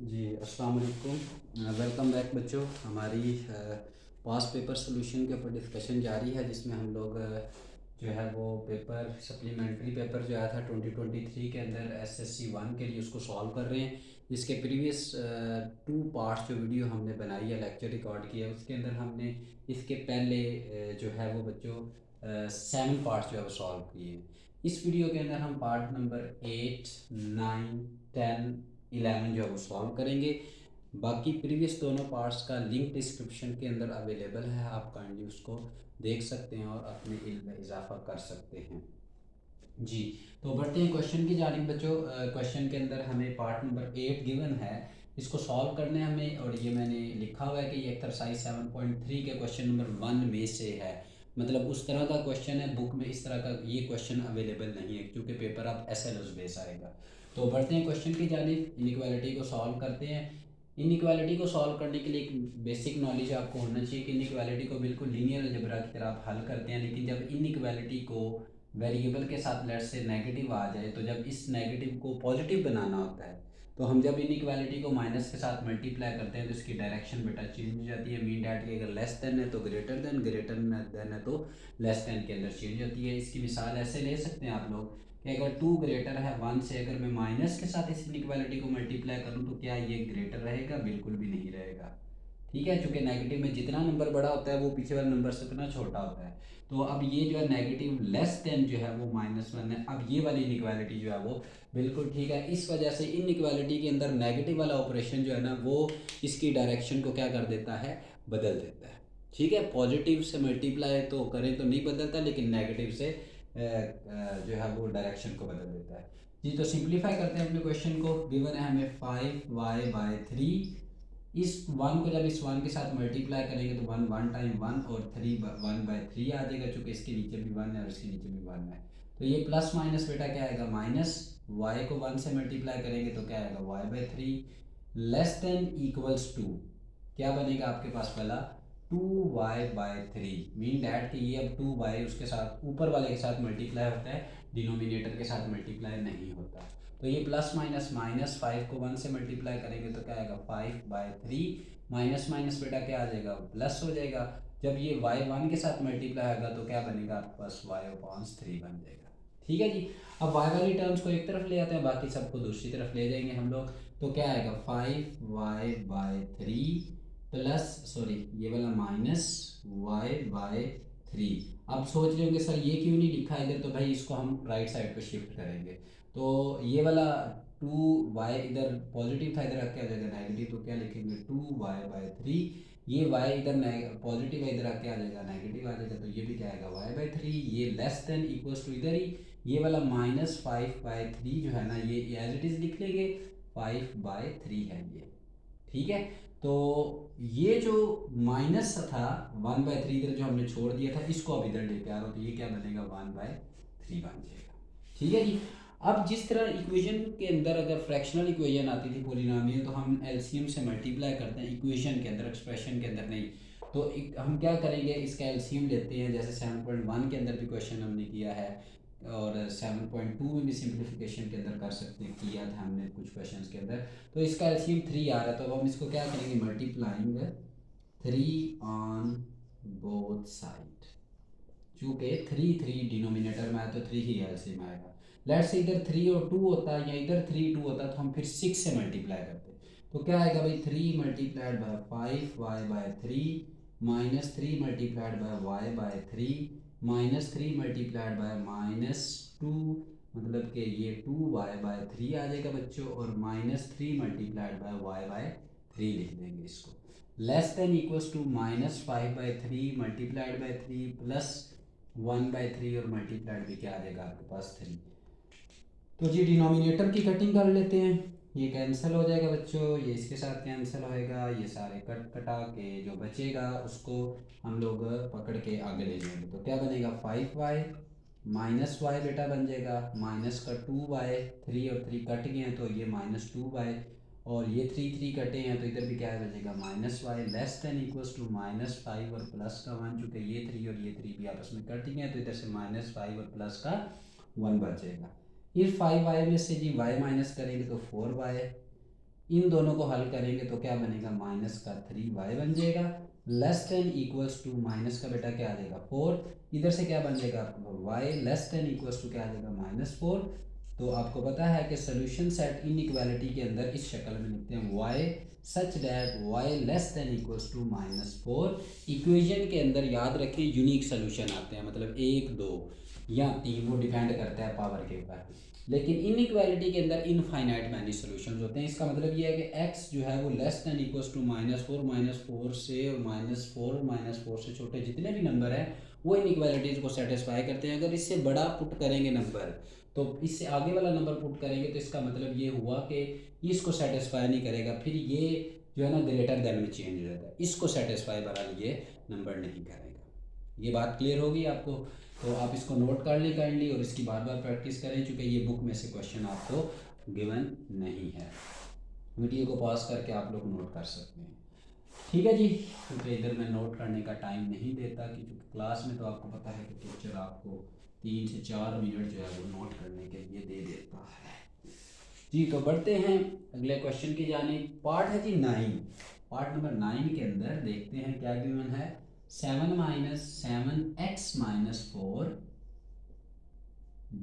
जी अस्सलाम वालेकुम। Welcome back बच्चों। हमारी पास पेपर सोल्यूशन के ऊपर डिस्कशन जारी है, जिसमें हम लोग जो है वो पेपर सप्लीमेंट्री पेपर जो आया था 2023 के अंदर एसएससी 1 के लिए उसको सॉल्व कर रहे हैं। जिसके प्रीवियस 2 पार्ट्स जो वीडियो हमने बनाई है, लेक्चर रिकॉर्ड किया, उसके अंदर हमने इसके पहले जो है वो बच्चों 7 पार्ट्स जो है वो सॉल्व किए हैं। इस वीडियो के अंदर हम पार्ट नंबर 8, 9, 10, 11 जो है वो सॉल्व करेंगे। बाकी प्रीवियस दोनों पार्ट्स का लिंक डिस्क्रिप्शन के अंदर अवेलेबल है, आप काइंडली उसको देख सकते हैं और अपने इल्म में इजाफा कर सकते हैं। जी, तो बढ़ते हैं क्वेश्चन की जानिब बच्चों। क्वेश्चन के अंदर हमें पार्ट नंबर 8 गिवन है, इसको सॉल्व करने हमें, और ये मैंने लिखा हुआ है कि ये एक्सरसाइज 7.3 के क्वेश्चन नंबर 1 में से है। मतलब उस तरह का क्वेश्चन है, बुक में इस तरह का ये क्वेश्चन अवेलेबल नहीं है, क्योंकि पेपर अब एसएलओस बेस आएगा। तो बढ़ते हैं क्वेश्चन की जानिब, इनइक्वालिटी को सॉल्व करते हैं। इनइक्वालिटी को सॉल्व करने के लिए एक बेसिक नॉलेज आपको होना चाहिए कि इनइक्वालिटी को बिल्कुल लीनियर अलजेब्रा की तरह आप हल करते हैं, लेकिन जब इनइक्वालिटी को वेरिएबल के साथ लेट से नेगेटिव आ जाए, तो जब इस नेगेटिव को पॉजिटिव बनाना होता है, तो हम जब इनइक्वालिटी को माइनस के साथ मल्टीप्लाई करते हैं तो इसकी डायरेक्शन बेटा चेंज हो जाती है। मीन डैट की अगर लेस देन है तो ग्रेटर देन, ग्रेटर देन है तो लेस देन के अंदर चेंज होती है। इसकी मिसाल ऐसे ले सकते हैं आप लोग कि अगर 2 ग्रेटर है 1 से, अगर मैं माइनस के साथ इस इनइक्वालिटी को मल्टीप्लाई करूँ तो क्या ये ग्रेटर रहेगा? बिल्कुल भी नहीं रहेगा। ठीक है, चूंकि नेगेटिव में जितना नंबर बड़ा होता है वो पीछे वाले नंबर से उतना छोटा होता है। तो अब ये जो है नेगेटिव लेस देन जो है वो -1 है। अब ये वाली इनइक्वालिटी जो है वो बिल्कुल ठीक है। इस वजह से इनइक्वालिटी के अंदर नेगेटिव वाला ऑपरेशन जो है ना, वो इसकी डायरेक्शन को क्या कर देता है? बदल देता है। ठीक है, पॉजिटिव से मल्टीप्लाई तो करें तो नहीं बदलता, लेकिन नेगेटिव से जो है वो डायरेक्शन को बदल देता है। जी, तो सिंप्लीफाई करते हैं अपने क्वेश्चन को। गिवन है हमें 5y/3। इस 1 को जब इस 1 के साथ मल्टीप्लाई करेंगे तो 1 1 टाइम 1 और 3 1/3 आ जाएगा, चूँकि इसके नीचे भी 1 है और इसके नीचे भी 1 है। तो ये प्लस माइनस बेटा क्या आएगा? माइनस। y को 1 से मल्टीप्लाई करेंगे तो क्या आएगा? y/3 less than equals to क्या बनेगा आपके पास? पहला 2y/3। मीन डैट कि ये अब 2y उसके साथ ऊपर वाले के साथ मल्टीप्लाई होता है, डिनोमिनेटर के साथ मल्टीप्लाई नहीं होता। तो ये प्लस माइनस माइनस, 5 को 1 से मल्टीप्लाई करेंगे तो क्या आएगा? 5/3। माइनस माइनस बेटा क्या आ जाएगा? प्लस हो जाएगा। जब ये y 1 के साथ मल्टीप्लाई होगा तो क्या बनेगा आपके पास? y/3 बन जाएगा। ठीक है जी। अब y वाली टर्म्स को एक तरफ ले आते हैं, बाकी सबको दूसरी तरफ ले जाएंगे हम लोग। तो क्या आएगा? 5y/3 प्लस, सॉरी ये वाला माइनस y/3। अब सोच रहे होंगे सर ये क्यों नहीं लिखा इधर, तो भाई इसको हम राइट साइड पे शिफ्ट करेंगे। तो ये वाला 2y इधर पॉजिटिव था, इधर आके आ जाएगा नेगेटिव, तो क्या लिखेंगे? 2y/3। ये y इधर पॉजिटिव है, इधर आके आ जाएगा नेगेटिव आ जाएगा, तो ये भी क्या आएगा? y/3। ये लेस देन इक्वल्स टू इधर ही ये वाला -5/3 जो है ना, ये एज इट इज लिख लेंगे। 5/3 है ये। ठीक है, तो ये जो माइनस था 1/3 इधर जो हमने छोड़ दिया था, इसको अब इधर लेके आ रहा हूँ, तो ये क्या बनेगा? 1/3 बन जाएगा। ठीक है जी। अब जिस तरह इक्वेशन के अंदर अगर फ्रैक्शनल इक्वेशन आती थी पॉलिनॉमियल, तो हम एलसीएम से मल्टीप्लाई करते हैं इक्वेशन के अंदर, एक्सप्रेशन के अंदर नहीं। तो हम क्या करेंगे? इसका एलसीएम लेते हैं, जैसे 7.1 के अंदर भी क्वेश्चन हमने किया है, और 7.2 में भी सिंप्लीफिकेशन के अंदर कर सकते हैं, किया था हमने कुछ क्वेश्चंस के अंदर। तो इसका एलसीएम 3 आ रहा है, तो अब हम इसको क्या करेंगे? Multiplying 3 on both side. चूँकि 3 डिनोमिनेटर में आया तो 3 ही एलसीएम आएगा। लेट से इधर 3 और 2 होता या इधर 3 2 होता, तो हम फिर 6 से मल्टीप्लाई करते। तो क्या आएगा भाई? 3 multiplied by 5y/3 -3 multiplied by y/3 -3 multiplied by -2, मतलब कि ये 2y/3 आ जाएगा बच्चों, और -3 मल्टीप्लाइड बाय y/3 लिख देंगे इसको। Less than equals to -5/3 multiplied by 3 plus 1/3, और मल्टीप्लाइड भी क्या आ जाएगा आपके पास? 3। तो जी डिनोमिनेटर की कटिंग कर लेते हैं। ये कैंसिल हो जाएगा बच्चों, ये इसके साथ कैंसिल होएगा, ये सारे कट कटा के जो बचेगा उसको हम लोग पकड़ के आगे ले जाएंगे। तो क्या बनेगा? 5y माइनस वाई बेटा बन जाएगा, माइनस का 2y, 3 और 3 कट गए हैं तो ये -2y, और ये 3 3 कटे हैं तो इधर भी क्या बचेगा? -y less than equals to -5 और प्लस का 1, चूँकि ये 3 और ये 3 भी आपस में कट गए हैं तो इधर से -5 और प्लस का 1 बचेगा। फिर 5y में से जी y माइनस करेंगे तो 4y, इन दोनों को हल करेंगे तो क्या बनेगा, माइनस का 3y बन जाएगा, less than equals to minus का बेटा क्या आ जाएगा 4, इधर से क्या बन जाएगा आपको y less than equals to क्या आ जाएगा -4। तो आपको पता है कि सोल्यूशन सेट इनइक्वालिटी के अंदर इस शक्ल में लिखते हैं y such that y less than equals to -4। Equation के अंदर याद रखें यूनिक सोल्यूशन आते हैं, मतलब 1 2 या 3, वो डिपेंड करता है पावर के ऊपर। लेकिन इनइक्वालिटी के अंदर इनफाइनाइट मैनी सॉल्यूशंस होते हैं। इसका मतलब ये है कि x जो है वो लेस देन इक्वल्स टू -4 से और -4 से छोटे जितने भी नंबर हैं वो इनइक्वालिटीज़ को सेटिस्फाई करते हैं। अगर इससे बड़ा पुट करेंगे नंबर, तो इससे आगे वाला नंबर पुट करेंगे तो इसका मतलब ये हुआ कि इसको सेटिस्फाई नहीं करेगा, फिर ये जो है ना ग्रेटर देन में चेंज हो जाता है, इसको सेटिस्फाई बहरहाल ये नंबर नहीं करेगा। ये बात क्लियर होगी आपको? तो आप इसको नोट कर ली काइंडली और इसकी बार बार प्रैक्टिस करें, चूँकि ये बुक में से क्वेश्चन आपको गिवन नहीं है। वीडियो को पॉज करके आप लोग नोट कर सकते हैं, ठीक है जी। क्योंकि इधर मैं नोट करने का टाइम नहीं देता, क्योंकि क्लास में तो आपको पता है कि टीचर आपको 3 से 4 मिनट जो है वो नोट करने के लिए दे देता है जी। तो बढ़ते हैं अगले क्वेश्चन की जानिब। पार्ट है जी 9, पार्ट नंबर 9 के अंदर देखते हैं क्या गिवन है। 7 - 7x - 4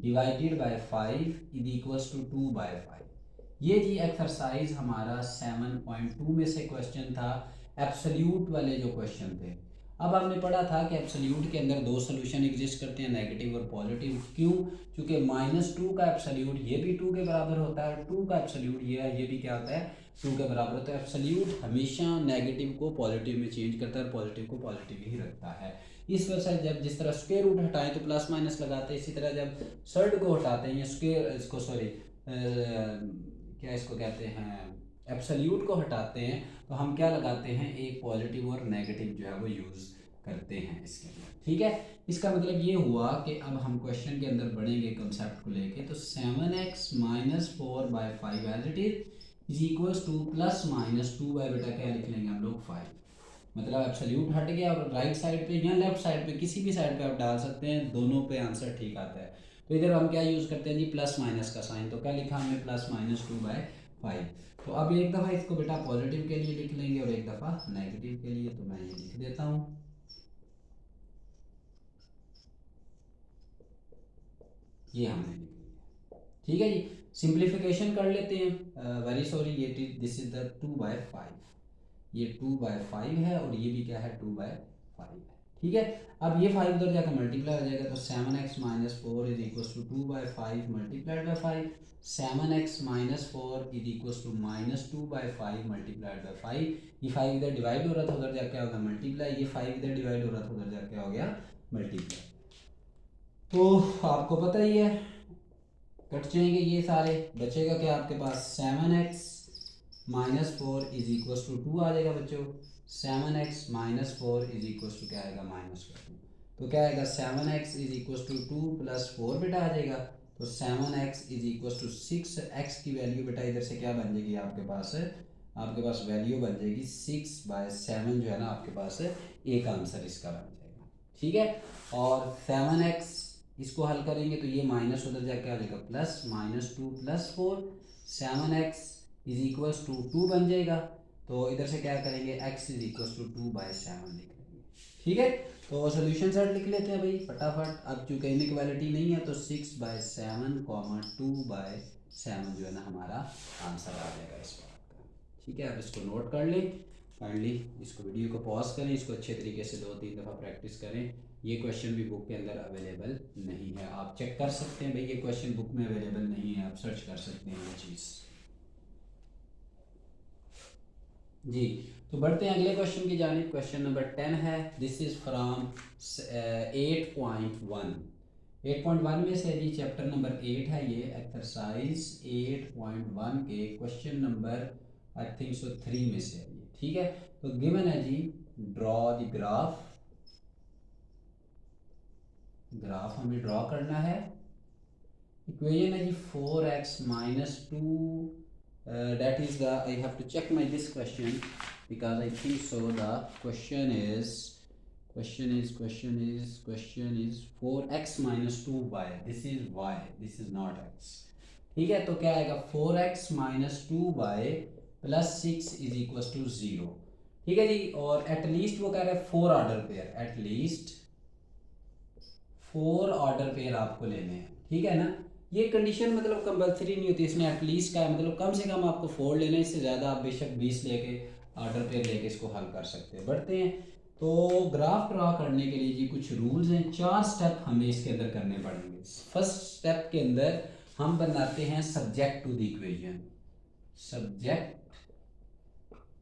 divided by 5 is equals to 2/5। ये जी एक्सरसाइज हमारा 7.2 में से क्वेश्चन था, एब्सोल्यूट वाले जो क्वेश्चन थे। अब हमने पढ़ा था कि एब्सोल्यूट के अंदर दो सोल्यूशन एग्जिस्ट करते हैं, नेगेटिव और पॉजिटिव। क्यों? क्योंकि -2 का एब्सोल्यूट ये भी 2 के बराबर होता है, 2 का एब्सोल्यूट ये है, ये भी क्या होता है 2 के बराबर होता है। एब्सोल्यूट हमेशा नेगेटिव को पॉजिटिव में चेंज करता है और पॉजिटिव को पॉजिटिव ही रखता है। इस वजह से जब जिस तरह स्क्वायर रूट हटाएं तो प्लस माइनस लगाते हैं, इसी तरह जब सर्ड को हटाते हैं या स्क्वायर इसको सॉरी क्या इसको कहते हैं एब्सोल्यूट को हटाते हैं, तो हम क्या लगाते हैं, एक पॉजिटिव और नेगेटिव जो है वो यूज़ करते हैं इसके अंदर, ठीक है। इसका मतलब ये हुआ कि अब हम क्वेश्चन के अंदर बढ़ेंगे कंसेप्ट को लेके। तो 7x - 4/5 as it is equals to plus minus 2 by बेटा क्या लिख लेंगे हम लोग 5। मतलब एब्सोल्यूट हट गया और राइट साइड पे या लेफ्ट साइड पे किसी भी साइड पे आप डाल सकते हैं, दोनों पे आंसर ठीक आता है। तो इधर हम क्या यूज़ करते हैं जी, प्लस माइनस का साइन। तो क्या लिखा हमने +-2/5। तो अब एक दफ़ा इसको बेटा पॉजिटिव के लिए लिख लेंगे और एक दफ़ा नेगेटिव के लिए। तो मैं ये लिख देता हूँ, ये हमने लिख लिया, ठीक है जी। सिंप्लीफिकेशन कर लेते हैं। वेरी सॉरी, ये दिस इज द 2/5, ये 2/5 है और ये भी क्या है 2/5 है, ठीक है। अब ये 5 उधर जाकर मल्टीप्लाई हो जाएगा, तो 7x - 4 is equal to 2/5 multiplied by 5। 7x - 4 is equal to -2/5 multiplied by 5। ये 5 इधर डिवाइड हो रहा था, उधर जाके क्या होगा मल्टीप्लाई, ये 5 इधर डिवाइड हो रहा था, उधर जाके हो गया मल्टीप्लाई। तो आपको पता ही है कट जाएंगे ये सारे, बचेगा क्या आपके पास 7x - 4 इज इक्वल टू 2 आ जाएगा बच्चों। 7x - 4 इज इक्वल टू क्या आएगा -2। तो क्या आएगा 7x इज इक्वल टू 2 + 4 बेटा आ जाएगा। तो 7x is equal to 6। x की वैल्यू बेटा इधर से क्या बन जाएगी आपके पास वैल्यू बन जाएगी 6/7 जो है ना आपके पास एक आंसर इसका बन जाएगा, ठीक है। और 7x इसको हल करेंगे तो ये माइनस उधर जाके आ जाएगा plus, -2 + 4 7x is equals to 2 बन जाएगा। तो इधर से क्या करेंगे x इज इक्वल्स टू 2/7 लिख लेंगे, ठीक है। तो सोल्यूशन सेट लिख लेते हैं भाई फटाफट। अब चूँकि इनइक्वालिटी नहीं है तो 6/7, 2/7 जो है ना हमारा आंसर आ जाएगा इस बात का, ठीक है। अब इसको नोट कर लें काइंडली, इसको वीडियो को पॉज करें, इसको अच्छे तरीके से 2-3 दफ़ा प्रैक्टिस करें। ये क्वेश्चन भी बुक के अंदर अवेलेबल नहीं है, आप चेक कर सकते हैं भाई ये क्वेश्चन बुक में अवेलेबल नहीं है, आप सर्च कर सकते हैं ये चीज़ जी। तो बढ़ते हैं अगले क्वेश्चन की जानिब। क्वेश्चन नंबर 10 है, दिस इज़ फ्राम 8.1। 8.1 में से जी चैप्टर नंबर 8 है, ये एक्सरसाइज 8.1 के क्वेश्चन नंबर आई थिंक सो 3 में से है ये, ठीक है। तो गिवन है जी, ड्रॉ द ग्राफ, ग्राफ हमें ड्रॉ करना है। इक्वेशन है जी 4x - 2, that is the I have to check my this question because I think so the question is 4x - 2y, this is y, this is not x, ठीक है। तो क्या आएगा 4x - 2y plus 6 is equal to 0। ठीक है जी। और at least वो कह रहे हैं 4 order pair, at least 4 order pair आपको लेने हैं। ठीक है ना। ये कंडीशन मतलब कंपलसरी नहीं होती, इसने एटलीस्ट का है मतलब कम से कम आपको 4 लेना है, इससे ज़्यादा आप बेशक 20 लेके ऑर्डर पेयर लेके इसको हल कर सकते हैं। बढ़ते हैं। तो ग्राफ ड्रा करने के लिए जी कुछ रूल्स हैं, 4 स्टेप हमें इसके अंदर करने पड़ेंगे। फर्स्ट स्टेप के अंदर हम बनाते हैं subject to the equation, subject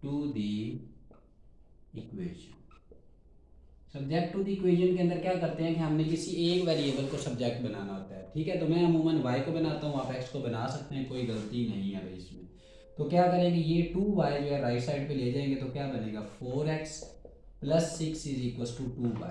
to the equation. Subject to the equation के अंदर क्या करते हैं कि हमने किसी एक वेरिएबल को सब्जेक्ट बनाना होता है। ठीक है। तो मैं अमूमन y को बनाता हूँ, आप x को बना सकते हैं, कोई गलती नहीं है भाई इसमें। तो क्या करेंगे, ये 2y जो है राइट साइड पे ले जाएंगे तो क्या बनेगा 4x plus 6 is equal to 2y।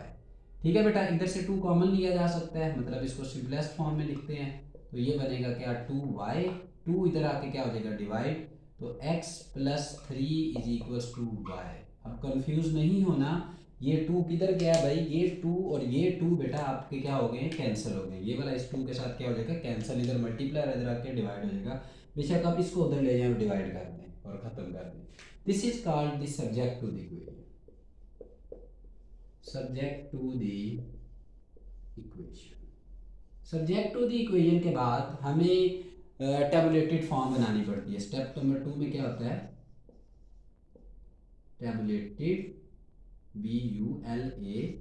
ठीक है बेटा, इधर से 2 कॉमन लिया जा सकता है, मतलब इसको सिंपलेस्ट फॉर्म में लिखते हैं। तो ये बनेगा क्या 2y, 2 इधर आके क्या हो जाएगा डिवाइड, तो x plus 3 is equal to y। अब कंफ्यूज नहीं होना, ये 2 किधर गया भाई, ये 2 और ये 2 बेटा आपके क्या हो गए, कैंसिल हो गए। ये वाला इस 2 के साथ क्या हो जाएगा कैंसिल, इधर मल्टीप्लाई इधर आके डिवाइड हो जाएगा। बेशक आप इसको उधर ले जाएं, डिवाइड कर दें और खत्म कर दें। This is called the subject to the equation, subject to the equation. Subject to the equation के बाद हमें टेबुलेटेड फॉर्म बनानी पड़ती है। स्टेप नंबर 2 में क्या होता है, टेबुलेटेड, BULATE,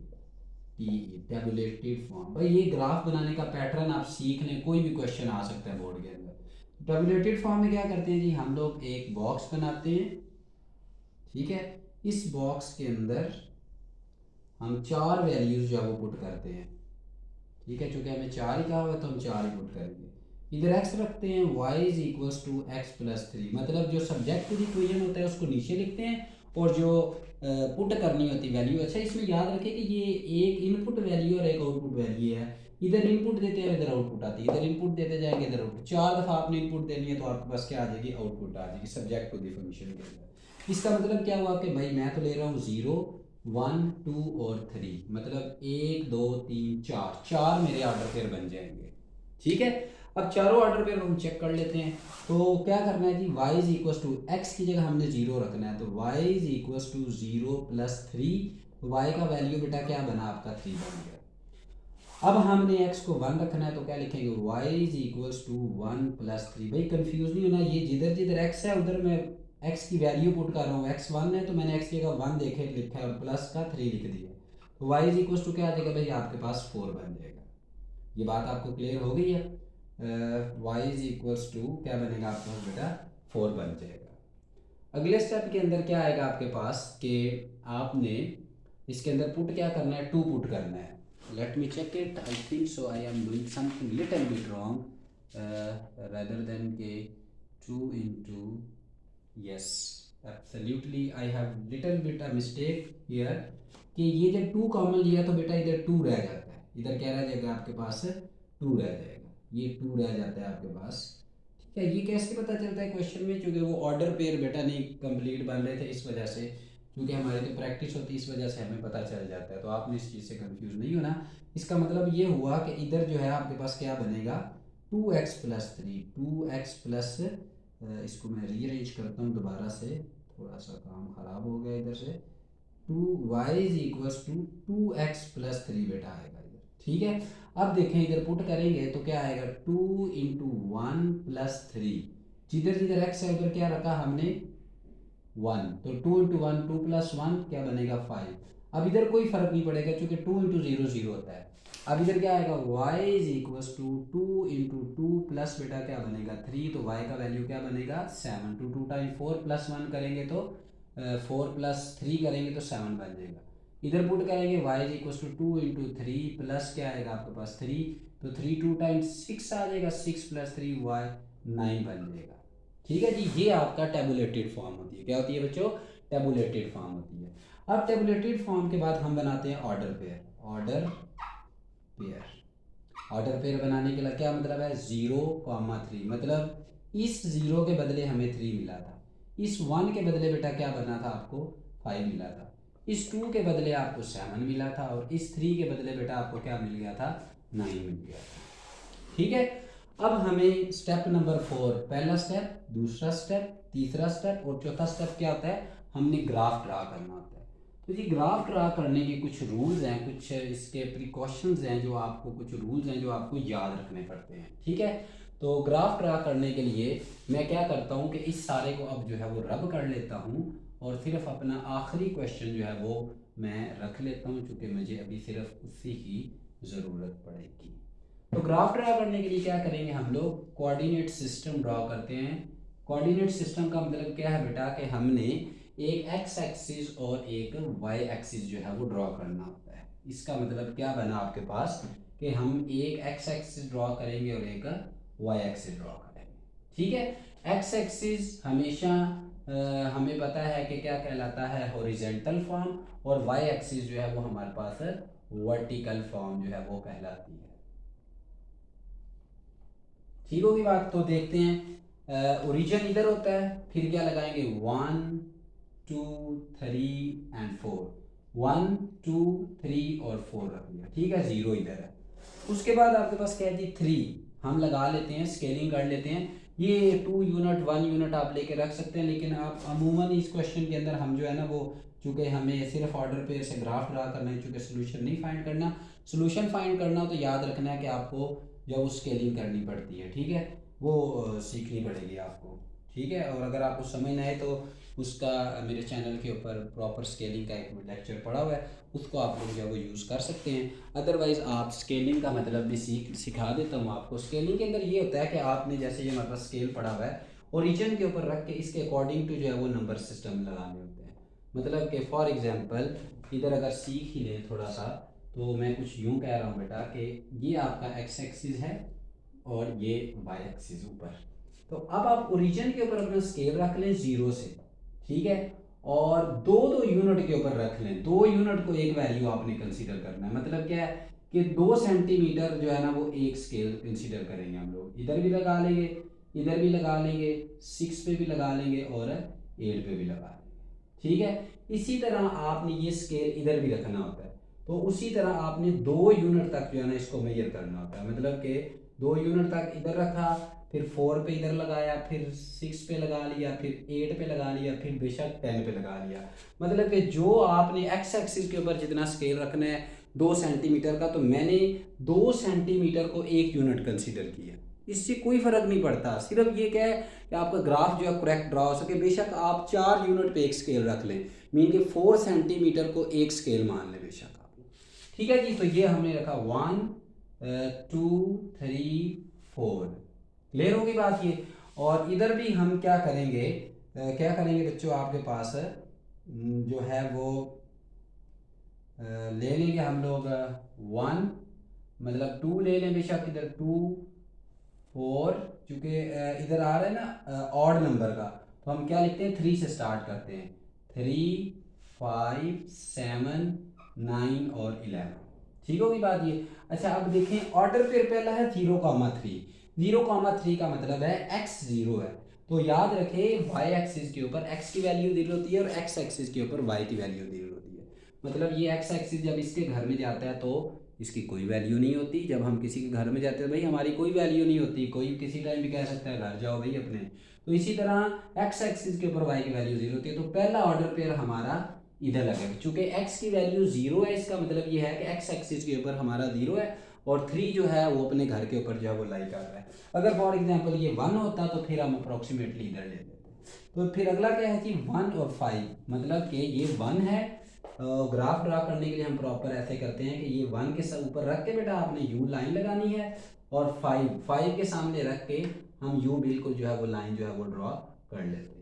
टेबुलेटेड फॉर्म। भाई ये ग्राफ बनाने का पैटर्न आप सीख लें, कोई भी क्वेश्चन आ सकता है बोर्ड के अंदर। टेबुलेटेड फॉर्म में क्या करते हैं जी, हम लोग एक बॉक्स बनाते हैं। ठीक है। इस बॉक्स के अंदर हम 4 वैल्यूज जो है वो पुट करते हैं। ठीक है, चूंकि हमें 4 ही कहा हुआ है तो हम 4 ही पुट करेंगे। इधर x रखते हैं, y is equals to x plus 3, मतलब जो सब्जेक्ट टू द इक्वेशन होता है उसको नीचे लिखते हैं और जो पुट करनी होती वैल्यू। अच्छा, इसमें याद रखें कि ये एक इनपुट वैल्यू और एक आउटपुट वैल्यू है। इधर इनपुट देते हैं इधर आउटपुट आती है, इधर इनपुट देते जाएंगे इधर आउटपुट। 4 दफ़ा आपने इनपुट देनी है तो आपके पास क्या आ जाएगी, आउटपुट आ जाएगी सब्जेक्ट टू द फंक्शन के अंदर। इसका मतलब क्या हुआ कि भाई मैं तो ले रहा हूँ 0 1 2 और 3, मतलब 1 2 3 4, 4 मेरे ऑर्डर पेयर बन जाएंगे। ठीक है। अब चारों ऑर्डर पेयर हम चेक कर लेते हैं। तो क्या करना है जी, y is equal to x की जगह हमने 0 रखना है, तो y is equal to 0 plus 3। y का वैल्यू बेटा क्या बना आपका 3 बन गया। अब हमने x को 1 रखना है तो क्या लिखेंगे, y is equal to 1 plus 3। भाई कंफ्यूज नहीं होना, ये जिधर जिधर x है उधर मैं x की वैल्यू पुट कर रहा हूँ। x 1 है तो मैंने x की जगह 1 देखे लिखा है और प्लस का 3 लिख दिया। तो y इज इक्वल टू क्या आ जाएगा भाई, आपके पास 4 बन जाएगा। ये बात आपको क्लियर हो गई है। y इज इक्वल्स टू क्या बनेगा आपके पास बेटा 4 बन जाएगा। अगले स्टेप के अंदर क्या आएगा आपके पास कि आपने इसके अंदर पुट क्या करना है, 2 पुट करना है। Let me check it, I think so I am doing something little bit wrong rather than के 2 into, yes absolutely I have little bit a mistake here कि ये जब 2 कॉमन लिया तो बेटा इधर 2 रह जाता है, इधर क्या रह जाएगा आपके पास 2 रह जाएगा, ये 2 रह जाता है आपके पास। ठीक है। ये कैसे पता चलता है क्वेश्चन में, क्योंकि वो ऑर्डर पेयर बेटा नहीं कंप्लीट बन रहे थे इस वजह से, क्योंकि हमारी तो प्रैक्टिस होती है इस वजह से हमें पता चल जाता है। तो आपने इस चीज़ से कंफ्यूज नहीं होना। इसका मतलब ये हुआ कि इधर जो है आपके पास क्या बनेगा 2x प्लस 3, 2x प्लस, इसको मैं रीअरेंज करता हूँ दोबारा से, थोड़ा सा काम ख़राब हो गया इधर से। 2y is equals to 2x plus 3 बेटा आएगा इधर। ठीक है। अब देखें इधर पुट करेंगे तो क्या आएगा 2 इंटू 1 प्लस 3, जिधर जिधर x है उधर क्या रखा हमने 1, तो 2 इंटू 1 2 प्लस 1 क्या बनेगा 5। अब इधर कोई फर्क नहीं पड़ेगा क्योंकि 2 इंटू 0 0 होता है। अब इधर क्या आएगा y is equals to 2 into 2 plus बेटा क्या बनेगा 3, तो y का वैल्यू क्या बनेगा 7। 2 2 टाइम 4 प्लस 1 करेंगे तो 4 प्लस 3 करेंगे तो 7 बन जाएगा। इधर पुट करेंगे y is equal to 2 into 3 plus क्या आएगा आपके पास 3, तो 3 2 टाइम्स 6 आ जाएगा, 6 प्लस 3 y 9 बन जाएगा। ठीक है जी। ये आपका टेबुलेटेड फॉर्म होती है। क्या होती है बच्चों, टेबुलेटेड फॉर्म होती है। अब टेबुलेटेड फॉर्म के बाद हम बनाते हैं order pair. Order pair, order pair बनाने के लिए क्या मतलब है 0,3, मतलब इस 0 के बदले हमें 3 मिला था, इस 1 के बदले बेटा क्या बना था आपको 5 मिला था, इस 2 के बदले आपको 7 मिला था और इस 3 के बदले बेटा आपको क्या मिल गया था 9 मिल गया था। ठीक है। अब हमें स्टेप नंबर 4, पहला स्टेप, दूसरा स्टेप, तीसरा स्टेप और चौथा स्टेप क्या होता है, हमने ग्राफ ड्रा करना होता है। तो ये ग्राफ ड्रा करने के कुछ रूल्स हैं, कुछ इसके प्रिकॉशंस हैं जो आपको, कुछ रूल्स हैं जो आपको याद रखने पड़ते हैं, ठीक है। तो ग्राफ ड्रा करने के लिए मैं क्या करता हूँ कि इस सारे को अब जो है वो रब कर लेता हूँ और सिर्फ अपना आखिरी क्वेश्चन जो है वो मैं रख लेता हूँ, चूँकि मुझे अभी सिर्फ उसी की ज़रूरत पड़ेगी। तो ग्राफ ड्रा करने के लिए क्या करेंगे, हम लोग कोऑर्डिनेट सिस्टम ड्रा करते हैं। कोऑर्डिनेट सिस्टम का मतलब क्या है बेटा, कि हमने एक एक्स एक्सिस और एक वाई एक्सिस जो है वो ड्रॉ करना होता है। इसका मतलब क्या बना आपके पास, कि हम एक एक्स एक्सिस ड्रॉ करेंगे और एक वाई एक्सिस ड्रॉ करेंगे, ठीक है। एक्स एक्सिस हमेशा हमें पता है कि क्या कहलाता है, हॉरिजेंटल फॉर्म, और वाई एक्सिस जो है वो हमारे पास वर्टिकल फॉर्म जो है वो कहलाती है। ठीक होगी बात। तो देखते हैं, ओरिजिन इधर होता है, फिर क्या लगाएंगे, 1 2 3 एंड 4, 1 2 3 और 4 रख दिया, ठीक है, 0 इधर है। उसके बाद आपके पास क्या है जी, 3 हम लगा लेते हैं, स्केलिंग कर लेते हैं। ये 2 यूनिट 1 यूनिट आप लेके रख सकते हैं, लेकिन आप अमूमन इस क्वेश्चन के अंदर हम जो है ना वो, चूँकि हमें सिर्फ ऑर्डर पे से ग्राफ ड्रा करना है, चूँकि सोल्यूशन नहीं फाइंड करना। सोल्यूशन फाइंड करना तो याद रखना है कि आपको जब वो स्केलिंग करनी पड़ती है, ठीक है, वो सीखनी पड़ेगी आपको, ठीक है। और अगर आपको समझ ना आए तो उसका मेरे चैनल के ऊपर प्रॉपर स्केलिंग का एक लेक्चर पड़ा हुआ है, उसको आप लोग जो है वो यूज़ कर सकते हैं। अदरवाइज़ आप स्केलिंग का मतलब भी सिखा देता हूँ आपको। स्केलिंग के अंदर ये होता है कि आपने जैसे ये हमारे पास स्केल पड़ा हुआ है, ओरिजिन के ऊपर रख के इसके अकॉर्डिंग टू जो है वो नंबर सिस्टम लगाने होते हैं। मतलब कि फॉर एग्जांपल इधर अगर सीख ही लें थोड़ा सा, तो मैं कुछ यूँ कह रहा हूँ बेटा कि ये आपका एक्स एक्सिस है और ये वाई एक्सिस ऊपर। तो अब आप ओरिजिन के ऊपर अपना स्केल रख लें 0 से, ठीक है, और दो दो यूनिट के ऊपर रख लें, 2 यूनिट को एक वैल्यू आपने कंसीडर करना है। मतलब क्या है कि 2 सेंटीमीटर जो है ना वो एक स्केल कंसीडर करेंगे हम लोग। इधर भी लगा लेंगे, इधर भी लगा लेंगे, 6 पे भी लगा लेंगे और 8 पे भी लगा लेंगे, ठीक है। इसी तरह आपने ये स्केल इधर भी रखना होता है। तो उसी तरह आपने 2 यूनिट तक जो है ना इसको मेजर करना होता है। मतलब कि 2 यूनिट तक इधर रखा, फिर 4 पे इधर लगाया, फिर 6 पे लगा लिया, फिर 8 पे लगा लिया, फिर बेशक 10 पे लगा लिया। मतलब कि जो आपने एक्स एक्सिस के ऊपर जितना स्केल रखना है 2 सेंटीमीटर का, तो मैंने 2 सेंटीमीटर को एक यूनिट कंसीडर किया। इससे कोई फ़र्क नहीं पड़ता, सिर्फ ये क्या है कि आपका ग्राफ जो है करेक्ट ड्रा हो सके। बेशक आप 4 यूनिट पे एक स्केल रख लें, मीन के 4 सेंटीमीटर को एक स्केल मान लें बेशक आप, ठीक है जी। तो ये हमने रखा 1 2 3 4, क्लियर होगी बात ये। और इधर भी हम क्या करेंगे, क्या करेंगे बच्चों, आपके पास जो है वो ले लेंगे हम लोग 1, मतलब 2 ले लें बेशक, इधर 2 4, चूँकि इधर आ रहा है ना ऑड नंबर का, तो हम क्या लिखते हैं, 3 से स्टार्ट करते हैं, 3 5 7 9 और 11, ठीक होगी बात ये। अच्छा अब देखें, ऑर्डर पे पहला है 0,3, 0,3 का मतलब है x 0 है। तो याद रखें y एक्सिस के ऊपर x की वैल्यू दी होती है और x एक्सिस के ऊपर y की वैल्यू दी होती है। मतलब ये x एक्सिस जब इसके घर में जाता है तो इसकी कोई वैल्यू नहीं होती, जब हम किसी के घर में जाते हैं भाई हमारी कोई वैल्यू नहीं होती, कोई किसी टाइम भी कह सकता है घर जाओ भाई अपने। तो इसी तरह x एक्सिस के ऊपर y की वैल्यू 0 होती है। तो पहला ऑर्डर पेयर हमारा इधर लगेगा, चूंकि x की वैल्यू 0 है, इसका मतलब ये है कि x एक्सिस के ऊपर हमारा 0 है और 3 जो है वो अपने घर के ऊपर जो है वो लाई कर रहा है। अगर फॉर एग्जांपल ये 1 होता तो फिर हम अप्रोक्सीमेटली इधर ले लेते। तो फिर अगला क्या है कि 1 और 5, मतलब कि ये 1 है, ग्राफ ड्रा करने के लिए हम प्रॉपर ऐसे करते हैं कि ये 1 के ऊपर रख के बेटा आपने यू लाइन लगानी है, और 5 के सामने रख के हम यू बिल्कुल जो है वो लाइन जो है वो ड्रॉ कर लेते हैं।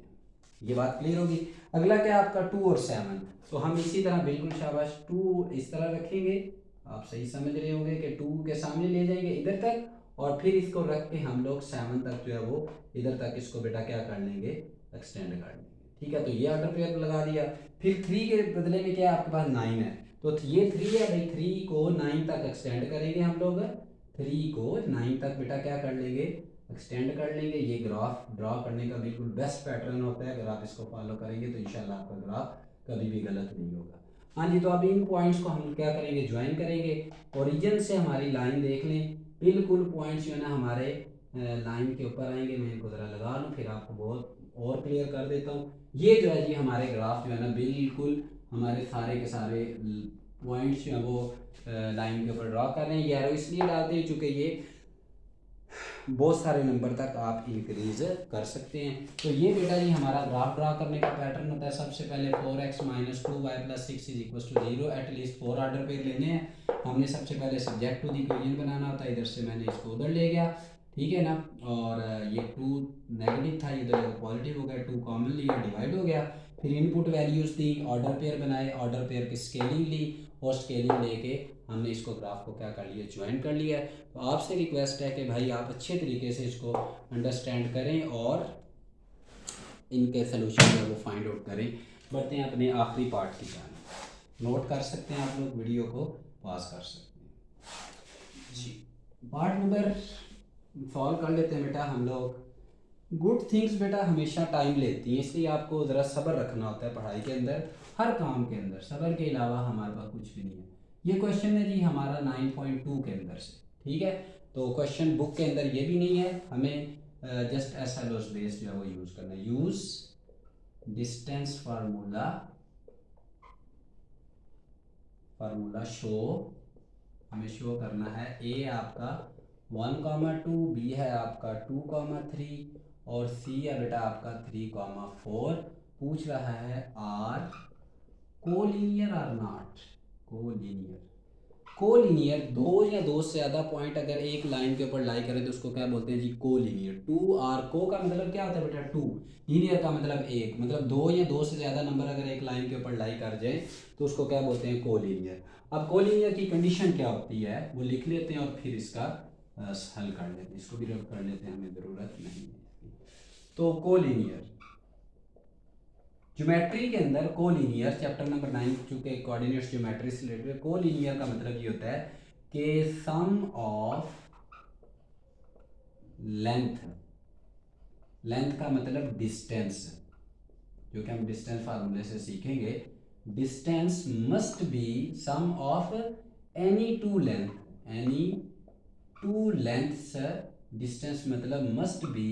ये बात क्लियर होगी। अगला क्या है आपका 2 और 7, तो हम इसी तरह बिल्कुल शाबाश 2 इस तरह रखेंगे, आप सही समझ रहे होंगे कि 2 के सामने ले जाएंगे इधर तक, और फिर इसको रख के हम लोग 7 तक जो है वो इधर तक इसको बेटा क्या कर लेंगे, एक्सटेंड कर लेंगे, ठीक है। तो ये ऑर्डर पेयर लगा दिया। फिर 3 के बदले में क्या है आपके पास 9 है, तो ये 3 है भाई, 3 को 9 तक एक्सटेंड करेंगे हम लोग, 3 को 9 तक बेटा क्या कर लेंगे, एक्सटेंड कर लेंगे। ये ग्राफ ड्रा करने का बिल्कुल बेस्ट पैटर्न होता है, अगर आप इसको फॉलो करेंगे तो इंशाल्लाह आपका ग्राफ कभी भी गलत नहीं होगा। हाँ जी, तो अब इन पॉइंट्स को हम क्या करेंगे, ज्वाइन करेंगे। ओरिजिन से हमारी लाइन देख लें, बिल्कुल पॉइंट्स जो है ना हमारे लाइन के ऊपर आएंगे, मैं इनको ज़रा लगा लूँ फिर आपको बहुत और क्लियर कर देता हूँ। ये जो है जी हमारे ग्राफ जो है ना बिल्कुल हमारे सारे के सारे पॉइंट्स जो है वो लाइन के ऊपर ड्रा कर रहे हैं। ये एरो इसलिए डालते हैं चूँकि ये बहुत सारे नंबर तक आप इंक्रीज कर सकते हैं। तो ये बेटा जी हमारा ग्राफ ड्रा करने का पैटर्न होता है। सबसे पहले 4x - 2y + 6 = 0, एटलीस्ट 4 ऑर्डर पे लेने हैं हमने। सबसे पहले सब्जेक्ट टू दी इक्वेशन बनाना होता है, इधर से मैंने इसको उधर ले गया, ठीक है ना। और ये 2 नेगेटिव था, इधर पॉजिटिव हो गया, 2 कॉमन लिया, डिवाइड हो गया। फिर इनपुट वैल्यूज़ दी, ऑर्डर पेयर बनाए, ऑर्डर पेयर की स्केलिंग ली और स्केलिंग लेके हमने इसको ग्राफ को क्या कर लिया, ज्वाइन कर लिया है। तो आपसे रिक्वेस्ट है कि भाई आप अच्छे तरीके से इसको अंडरस्टैंड करें और इनके सलूशन जो वो फाइंड आउट करें। बढ़ते हैं अपने आखिरी पार्ट की जानिब। नोट कर सकते हैं आप लोग, वीडियो को पॉज कर सकते हैं जी। पार्ट नंबर सॉल्व कर लेते हैं बेटा हम लोग। गुड थिंग्स बेटा हमेशा टाइम लेती हैं, इसलिए आपको ज़रा सब्र रखना होता है पढ़ाई के अंदर, हर काम के अंदर सब्र के अलावा हमारे पास कुछ भी नहीं है। ये क्वेश्चन है जी हमारा 9.2 के अंदर से, ठीक है। तो क्वेश्चन बुक के अंदर ये भी नहीं है, हमें जस्ट SLOS बेस जो है वो यूज़ करना है। यूज़ डिस्टेंस फार्मूला शो, हमें शो करना है ए आपका 1,2, बी है आपका 2,3 और सी है बेटा आपका 3,4। पूछ रहा है आर कोलिनियर और नॉट कोलिनियर। कोलिनियर दो या दो से ज़्यादा पॉइंट अगर एक लाइन के ऊपर लाई करें तो उसको क्या बोलते हैं जी, कोलिनियर। टू आर को का मतलब क्या होता है बेटा, टू। लीनियर का मतलब एक, मतलब दो या दो से ज़्यादा नंबर अगर एक लाइन के ऊपर लाई कर जाए तो उसको क्या बोलते हैं, कोलिनियर। अब कोलिनियर की कंडीशन क्या होती है वो लिख लेते हैं और फिर इसका हल कर लेते हैं। इसको भी रब कर लेते हैं, हमें ज़रूरत नहीं है। तो कोलिनियर ज्योमेट्री के अंदर, कोलिनियर चैप्टर नंबर 9 चूंकि कोऑर्डिनेट्स ज्योमेट्री से रिलेटेड, कोलिनियर का मतलब ये होता है कि सम ऑफ लेंथ, लेंथ का मतलब डिस्टेंस, जो कि हम डिस्टेंस फार्मूले से सीखेंगे। Distance must be sum of any two length, any two lengths, distance मतलब must be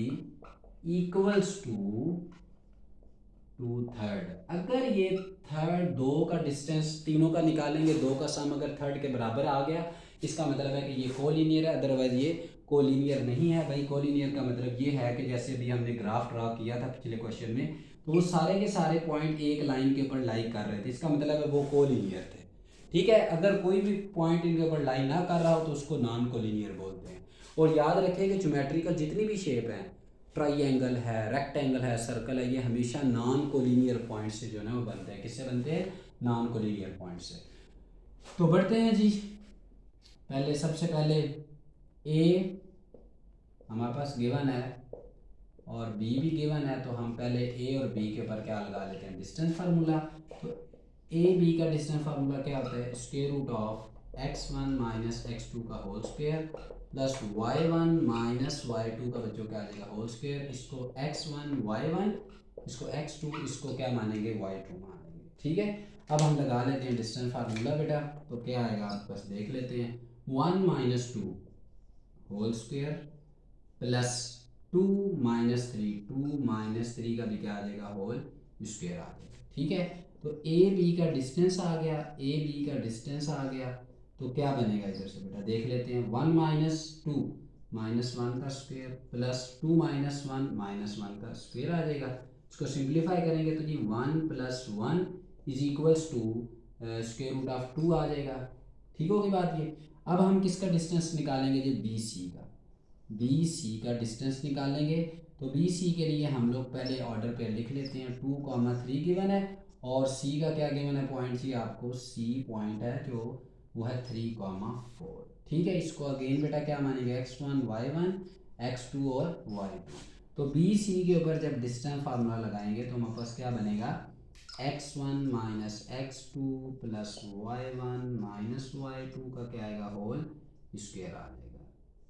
equals to third. अगर ये थर्ड दो का डिस्टेंस तीनों का निकालेंगे, दो का सम अगर थर्ड के बराबर आ गया, इसका मतलब है कि ये कोलिनियर है, अदरवाइज ये कोलिनियर नहीं है। भाई कोलिनियर का मतलब ये है कि जैसे भी हमने ग्राफ ड्रा किया था पिछले क्वेश्चन में, तो वो सारे के सारे पॉइंट एक लाइन के ऊपर लाई कर रहे थे, इसका मतलब है वो कोलिनियर थे, ठीक है। अगर कोई भी पॉइंट इनके ऊपर लाई ना कर रहा हो तो उसको नॉन कोलिनियर बोलते हैं। और याद रखें कि ज्योमेट्रिकल जितनी भी शेप हैं, ट्राइंगल है, रेक्टेंगल है, सर्कल है, ये हमेशा नॉन कोलिनियर पॉइंट से जो है वो बनते हैं। किससे बनते हैं, नॉन कोलिनियर पॉइंट से। तो बढ़ते हैं जी, पहले सबसे पहले ए हमारे पास गिवन है और बी भी गिवन है, तो हम पहले ए और बी के ऊपर क्या लगा लेते हैं, डिस्टेंस फार्मूला। तो ए बी का डिस्टेंस फार्मूला क्या होता है, square root of x1 - x2 का whole square plus y1 - y2 का बच्चों क्या आ जाएगा, होल स्क्वायर। इसको x1 y1, इसको x2, इसको क्या मानेंगे, y2 मानेंगे, ठीक है। अब हम लगा लेते हैं डिस्टेंस फार्मूला बेटा, तो क्या आएगा आप बस देख लेते हैं। 1 - 2 होल स्क्वायर प्लस 2 - 3, 2 - 3 का भी क्या आ जाएगा, होल स्क्वायर आ जाएगा, ठीक है। तो ए बी का डिस्टेंस आ गया, ए बी का डिस्टेंस आ गया, तो क्या बनेगा इधर से बेटा देख लेते हैं। 1 - 2 -1 का स्क्वायर प्लस 2 - 1 -1 का स्क्वायर आ जाएगा। इसको सिंप्लीफाई करेंगे तो जी 1 + 1 = स्क्वायर रूट ऑफ 2 आ जाएगा, ठीक होगी बात ये। अब हम किसका डिस्टेंस निकालेंगे जी, बी सी का, बी सी का डिस्टेंस निकालेंगे। तो बी सी के लिए हम लोग पहले ऑर्डर पे लिख लेते हैं, 2,3 गिवन है और सी का क्या गिवन है पॉइंट जी, आपको सी पॉइंट है जो वो है 3,4, ठीक है। इसको अगेन बेटा क्या मानेंगे, x1 y1 x2 और y2। तो बी सी के ऊपर जब डिस्टेंस फार्मूला लगाएंगे तो हमारे पास क्या बनेगा, x1 - x2 plus y1 - y2 का क्या आएगा, होल स्क्वायर आ जाएगा,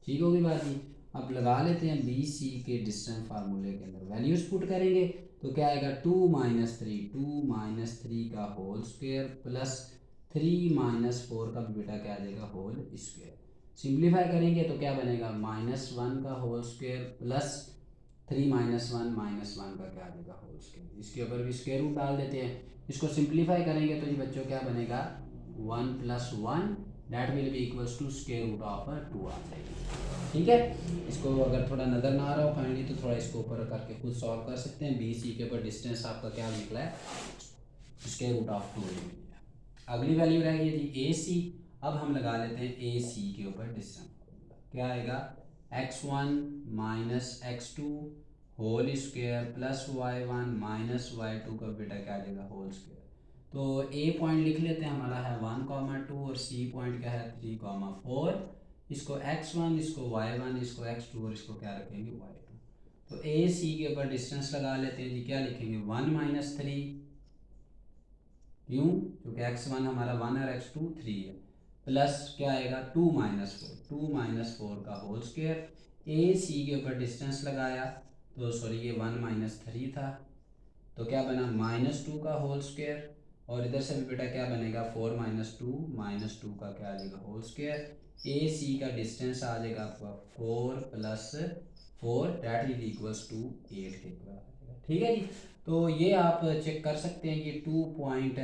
ठीक होगी बात जी। अब लगा लेते हैं बी सी के डिस्टेंस फार्मूले के अंदर वैल्यूज पुट करेंगे तो क्या आएगा, 2 - 3, 2 - 3 का होल स्क्वायर प्लस 3 - 4 का भी बेटा क्या आ जाएगा, होल स्क्वायर। सिंप्लीफाई करेंगे तो क्या बनेगा, -1 का होल स्क्वायर प्लस 3 -1 का क्या आ जाएगा होल स्क्वायर। इसके ऊपर भी स्क्वायर रूट डाल देते हैं। इसको सिंप्लीफाई करेंगे तो ये बच्चों क्या बनेगा, 1 + 1 that will be equals to square root of 2 आ जाएगी। ठीक है, इसको अगर थोड़ा नज़र ना आ रहा हो फाइनली तो थोड़ा इसको ऊपर करके खुद सॉल्व कर सकते हैं। बी सी के ऊपर डिस्टेंस आपका क्या निकला है, स्क्वायर रूट ऑफ 2। अगली वैल्यू रह गई थी ए सी। अब हम लगा लेते हैं ए सी के ऊपर डिस्टेंस, क्या आएगा, x1 - x2 whole square plus y1 - y2 का बेटा क्या आ जाएगा होल स्क्वायर। तो ए पॉइंट लिख लेते हैं, हमारा है 1, 2 और सी पॉइंट क्या है 3, 4। इसको x1, इसको y1, इसको x2 और इसको क्या रखेंगे y2। तो ए सी के ऊपर डिस्टेंस लगा लेते हैं जी, क्या लिखेंगे 1 - 3, क्यों, क्योंकि x1 हमारा 1 और x2 3 है, प्लस क्या आएगा 2 - 4 का होल स्क्वायर। ए सी के ऊपर डिस्टेंस लगाया तो सॉरी ये 1 - 3 था, तो क्या बना -2 का होल स्क्वायर। और इधर से भी बेटा क्या बनेगा 4 - 2 का क्या आ जाएगा होल स्क्वायर। ए सी का डिस्टेंस आ जाएगा आपका 4 + 4 दैट इज इक्वल्स टू 8 के इक्वल आ जाएगा। ठीक है जी, तो ये आप चेक कर सकते हैं कि 2 पॉइंट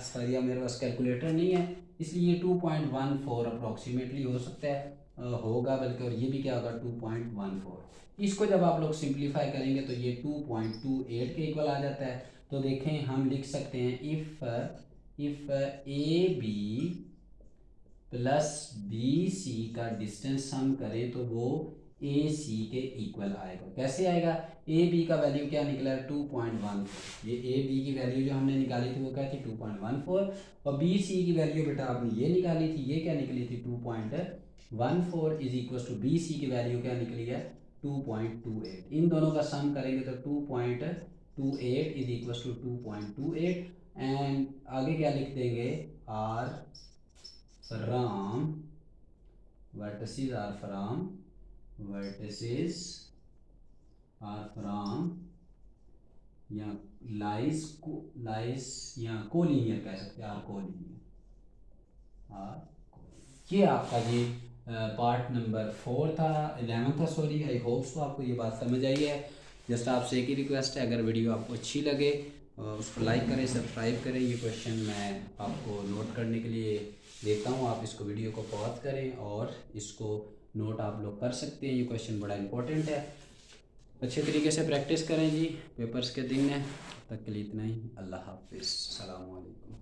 सॉरी अब मेरे पास कैलकुलेटर नहीं है इसलिए 2.14 अप्रॉक्सीमेटली हो सकता है, होगा बल्कि, और ये भी क्या होगा 2.14। इसको जब आप लोग सिंप्लीफाई करेंगे तो ये 2.28 के इक्वल आ जाता है। तो देखें हम लिख सकते हैं if a b plus b c का डिस्टेंस हम करें तो वो ए सी के इक्वल आएगा। कैसे आएगा, ए बी का वैल्यू क्या निकला है 2.14। ये ए बी की वैल्यू जो हमने निकाली थी वो क्या थी 2.14, और बी सी की वैल्यू बेटा आपने ये निकाली थी, ये क्या निकली थी 2.14 is equal to b c की वैल्यू क्या निकली है 2.28। इन दोनों का सम करेंगे तो 2.28 इज इक्वल टू 2.28। एंड आगे क्या लिख देंगे, are from vertices are from या लाइस या कोलिनियर कह सकते हैं, आर कोलिनियर। ये आपका ये पार्ट नंबर 4 था, 11 था सॉरी। आई होप्स तो आपको ये बात समझ आई है। जस्ट आपसे एक ही रिक्वेस्ट है, अगर वीडियो आपको अच्छी लगे उसको लाइक करें, सब्सक्राइब करें। ये क्वेश्चन मैं आपको नोट करने के लिए देता हूँ, आप इसको वीडियो को पॉज करें और इसको नोट आप लोग कर सकते हैं। ये क्वेश्चन बड़ा इंपॉर्टेंट है, अच्छे तरीके से प्रैक्टिस करें जी, पेपर्स के दिन है। तब तक के लिए इतना ही, अल्लाह हाफिज़, अस्सलाम वालेकुम।